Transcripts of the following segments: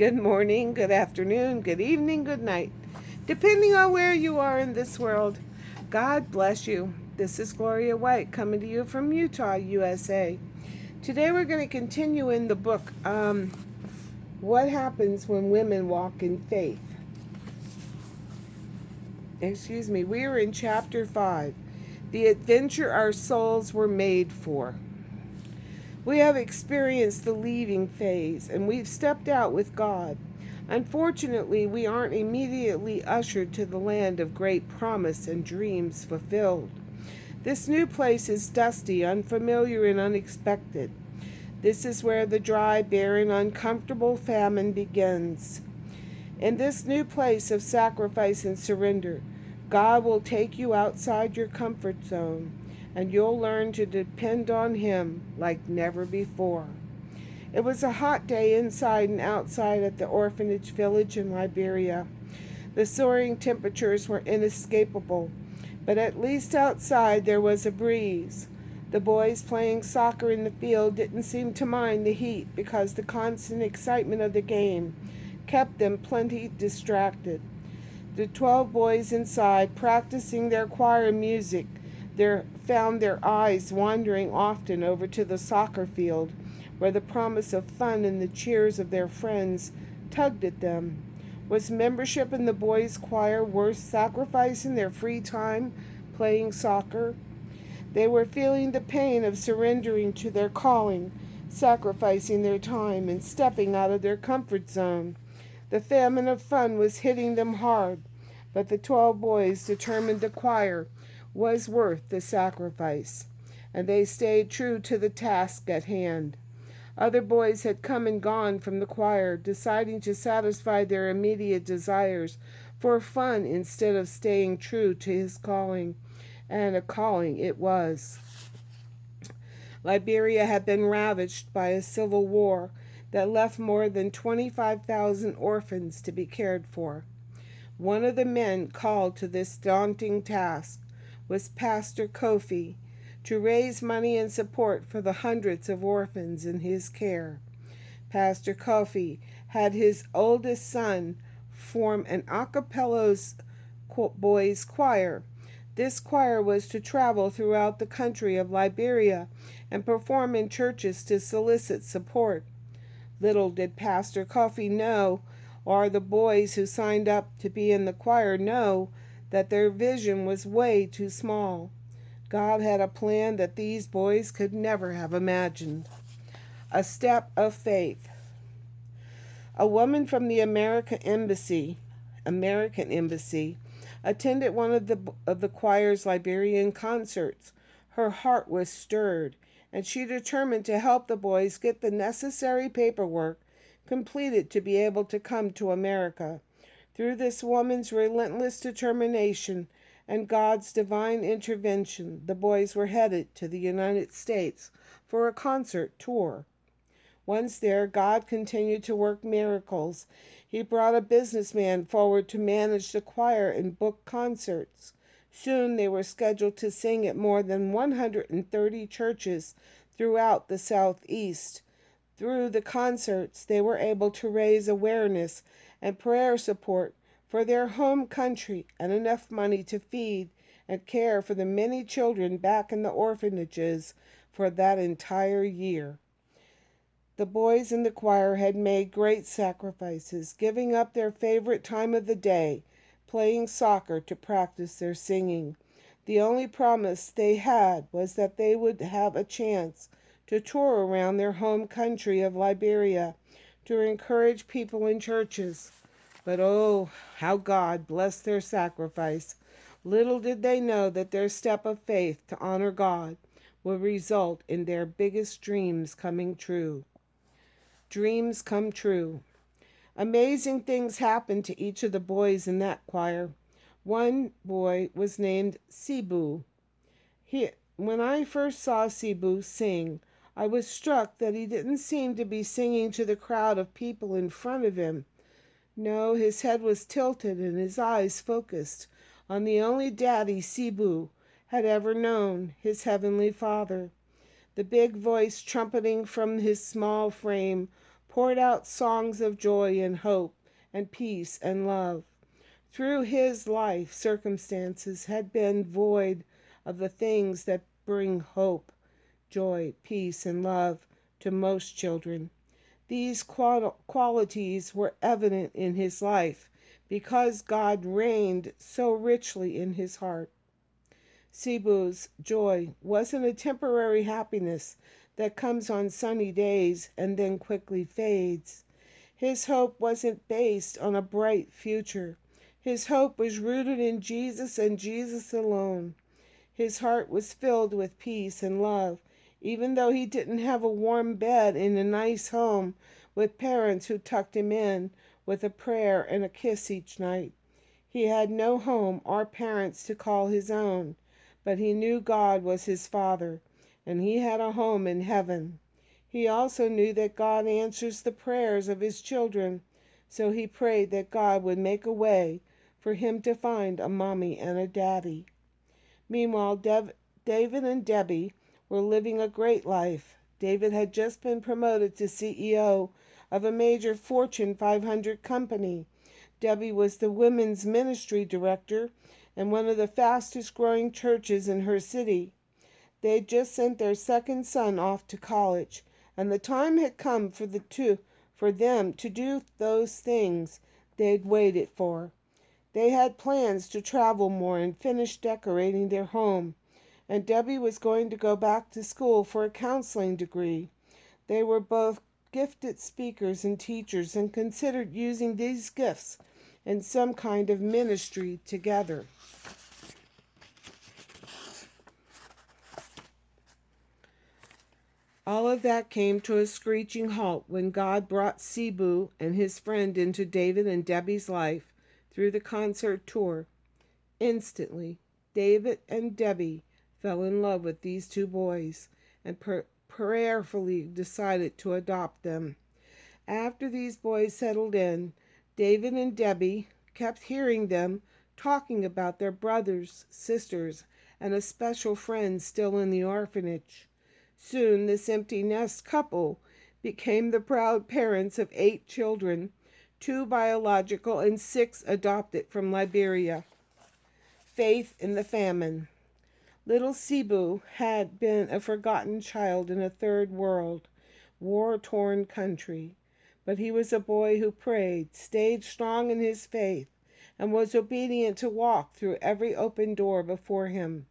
Good morning, good afternoon, good evening, good night, depending on where you are in this world. God bless you. This is Gloria White coming to you from Utah, USA. Today we're going to continue in the book, What Happens When Women Walk in Faith. We are in chapter 5, The Adventure Our Souls Were Made For. We have experienced the leaving phase, and we've stepped out with God. Unfortunately, we aren't immediately ushered to the land of great promise and dreams fulfilled. This new place is dusty, unfamiliar, and unexpected. This is where the dry, barren, uncomfortable famine begins. In this new place of sacrifice and surrender, God will take you outside your comfort zone, and you'll learn to depend on Him like never before. It was a hot day inside and outside at the orphanage village in Liberia. The soaring temperatures were inescapable, but at least outside there was a breeze. The boys playing soccer in the field didn't seem to mind the heat because the constant excitement of the game kept them plenty distracted. The 12 boys inside, practicing their choir music, found their eyes wandering often over to the soccer field, where the promise of fun and the cheers of their friends tugged at them. Was membership in the boys' choir worth sacrificing their free time playing soccer? They were feeling the pain of surrendering to their calling, sacrificing their time, and stepping out of their comfort zone. The famine of fun was hitting them hard, but the 12 boys determined the choir was worth the sacrifice, and they stayed true to the task at hand. Other boys had come and gone from the choir, deciding to satisfy their immediate desires for fun instead of staying true to his calling, and a calling it was. Liberia had been ravaged by a civil war that left more than 25,000 orphans to be cared for. One of the men called to this daunting task was Pastor Kofi, to raise money and support for the hundreds of orphans in his care. Pastor Kofi had his oldest son form an a cappella boys choir. This choir was to travel throughout the country of Liberia and perform in churches to solicit support. Little did Pastor Kofi know, or the boys who signed up to be in the choir know, that their vision was way too small. God had a plan that these boys could never have imagined. A step of faith. A woman from the American Embassy, attended one of the choir's Liberian concerts. Her heart was stirred, and she determined to help the boys get the necessary paperwork completed to be able to come to America. Through this woman's relentless determination and God's divine intervention, the boys were headed to the United States for a concert tour. Once there, God continued to work miracles. He brought a businessman forward to manage the choir and book concerts. Soon they were scheduled to sing at more than 130 churches throughout the Southeast. Through the concerts, they were able to raise awareness and prayer support for their home country and enough money to feed and care for the many children back in the orphanages for that entire year. The boys in the choir had made great sacrifices, giving up their favorite time of the day, playing soccer, to practice their singing. The only promise they had was that they would have a chance to tour around their home country of Liberia to encourage people in churches. But oh, how God blessed their sacrifice. Little did they know that their step of faith to honor God would result in their biggest dreams coming true. Dreams come true. Amazing things happened to each of the boys in that choir. One boy was named Cebu. When I first saw Cebu sing, I was struck that he didn't seem to be singing to the crowd of people in front of him. No, his head was tilted and his eyes focused on the only daddy Cebu had ever known, his heavenly Father. The big voice trumpeting from his small frame poured out songs of joy and hope and peace and love. Through his life, circumstances had been void of the things that bring hope, joy, peace, and love to most children. These qualities were evident in his life because God reigned so richly in his heart. Cebu's joy wasn't a temporary happiness that comes on sunny days and then quickly fades. His hope wasn't based on a bright future. His hope was rooted in Jesus and Jesus alone. His heart was filled with peace and love, even though he didn't have a warm bed in a nice home with parents who tucked him in with a prayer and a kiss each night. He had no home or parents to call his own, but he knew God was his Father, and he had a home in heaven. He also knew that God answers the prayers of his children, so he prayed that God would make a way for him to find a mommy and a daddy. Meanwhile, David and Debbie were living a great life. David had just been promoted to CEO of a major Fortune 500 company. Debbie was the women's ministry director in one of the fastest growing churches in her city. They had just sent their second son off to college, and the time had come for them to do those things they had waited for. They had plans to travel more and finish decorating their home, and Debbie was going to go back to school for a counseling degree. They were both gifted speakers and teachers and considered using these gifts in some kind of ministry together. All of that came to a screeching halt when God brought Cebu and his friend into David and Debbie's life through the concert tour. Instantly, David and Debbie fell in love with these two boys and prayerfully decided to adopt them. After these boys settled in, David and Debbie kept hearing them talking about their brothers, sisters, and a special friend still in the orphanage. Soon this empty nest couple became the proud parents of 8 children, 2 biological and 6 adopted from Liberia. Faith in the famine. Little Cebu had been a forgotten child in a third world, war-torn country. But he was a boy who prayed, stayed strong in his faith, and was obedient to walk through every open door before him.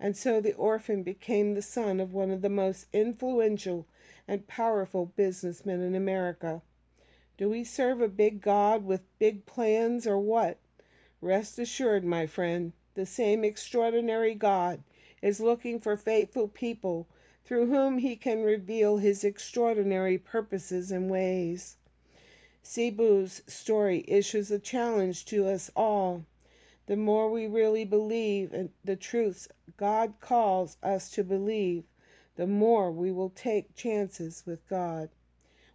And so the orphan became the son of one of the most influential and powerful businessmen in America. Do we serve a big God with big plans or what? Rest assured, my friend, the same extraordinary God is looking for faithful people through whom he can reveal his extraordinary purposes and ways. Cebu's story issues a challenge to us all. The more we really believe in the truths God calls us to believe, the more we will take chances with God.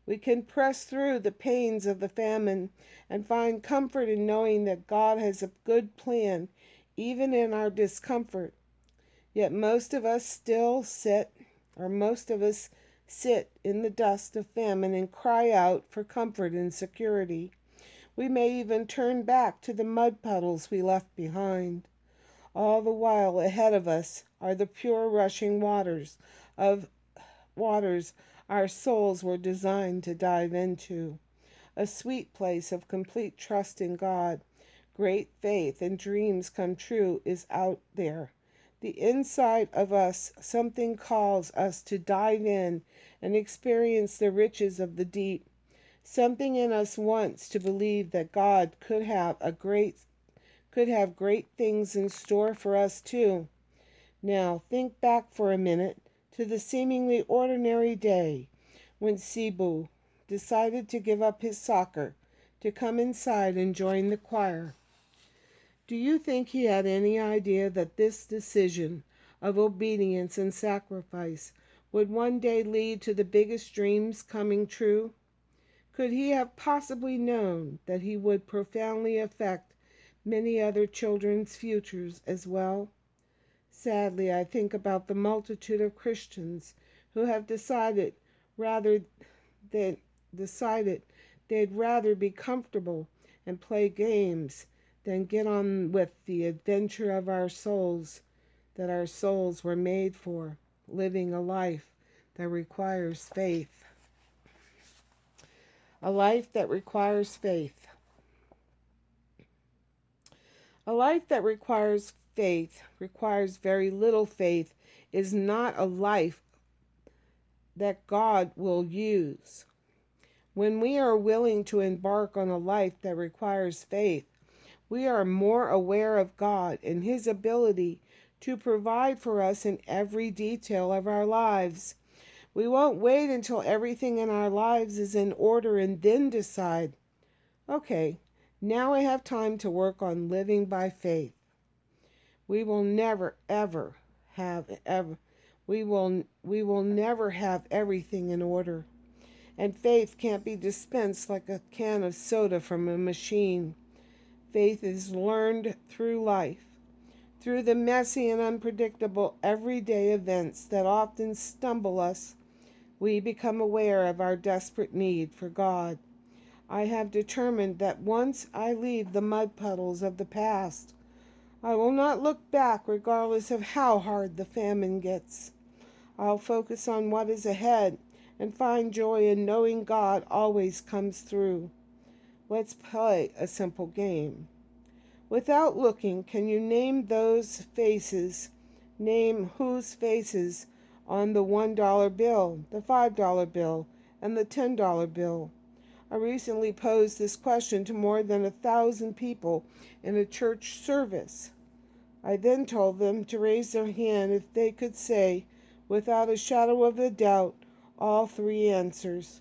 We can press through the pains of the famine and find comfort in knowing that God has a good plan, even in our discomfort. Yet most of us sit in the dust of famine and cry out for comfort and security. We may even turn back to the mud puddles we left behind. All the while ahead of us are the pure rushing waters our souls were designed to dive into. A sweet place of complete trust in God, great faith and dreams come true is out there. The inside of us, something calls us to dive in and experience the riches of the deep. Something in us wants to believe that God could have great things in store for us too. Now think back for a minute to the seemingly ordinary day when Cebu decided to give up his soccer to come inside and join the choir. Do you think he had any idea that this decision of obedience and sacrifice would one day lead to the biggest dreams coming true? Could he have possibly known that he would profoundly affect many other children's futures as well? Sadly, I think about the multitude of Christians who have decided rather than decided they'd rather be comfortable and play games than get on with the adventure of our souls that our souls were made for, living a life that requires faith. A life that requires faith. A life that requires faith, requires very little faith, is not a life that God will use. When we are willing to embark on a life that requires faith, we are more aware of God and His ability to provide for us in every detail of our lives. We won't wait until everything in our lives is in order and then decide, okay, now I have time to work on living by faith. We will never ever have ever we will never have everything in order. And faith can't be dispensed like a can of soda from a machine. Faith is learned through life, through the messy and unpredictable everyday events that often stumble us. We become aware of our desperate need for God. I have determined that once I leave the mud puddles of the past, I will not look back regardless of how hard the famine gets. I'll focus on what is ahead and find joy in knowing God always comes through. Let's play a simple game. Without looking, can you name those faces? Name whose faces on the $1 bill, the $5 bill, and the $10 bill. I recently posed this question to more than 1,000 people in a church service. I then told them to raise their hand if they could say, without a shadow of a doubt, all three answers.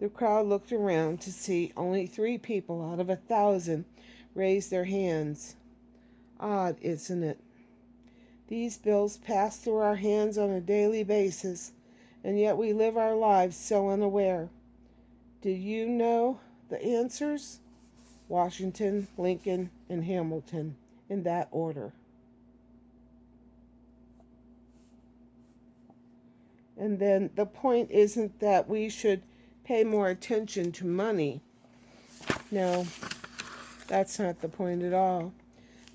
The crowd looked around to see only 3 people out of 1,000 raise their hands. Odd, isn't it? These bills pass through our hands on a daily basis, and yet we live our lives so unaware. Do you know the answers? Washington, Lincoln, and Hamilton, in that order. And then the point isn't that we should pay more attention to money. No, that's not the point at all.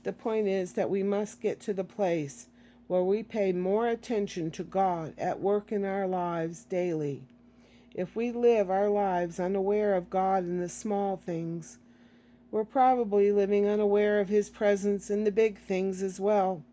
The point is that we must get to the place where we pay more attention to God at work in our lives daily. If we live our lives unaware of God in the small things, we're probably living unaware of His presence in the big things as well.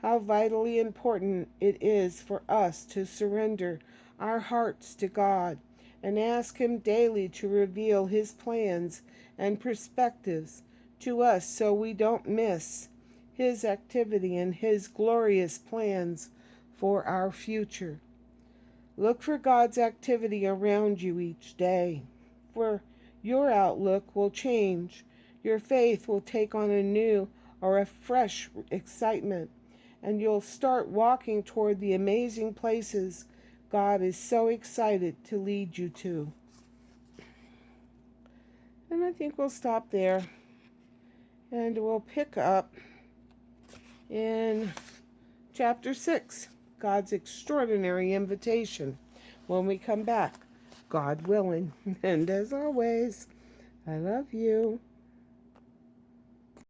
How vitally important it is for us to surrender our hearts to God and ask Him daily to reveal His plans and perspectives to us so we don't miss His activity and His glorious plans for our future. Look for God's activity around you each day, for your outlook will change. Your faith will take on a new or a fresh excitement, and you'll start walking toward the amazing places God is so excited to lead you to. And I think we'll stop there, and we'll pick up in chapter 6, God's extraordinary invitation, when we come back, God willing. And as always, I love you.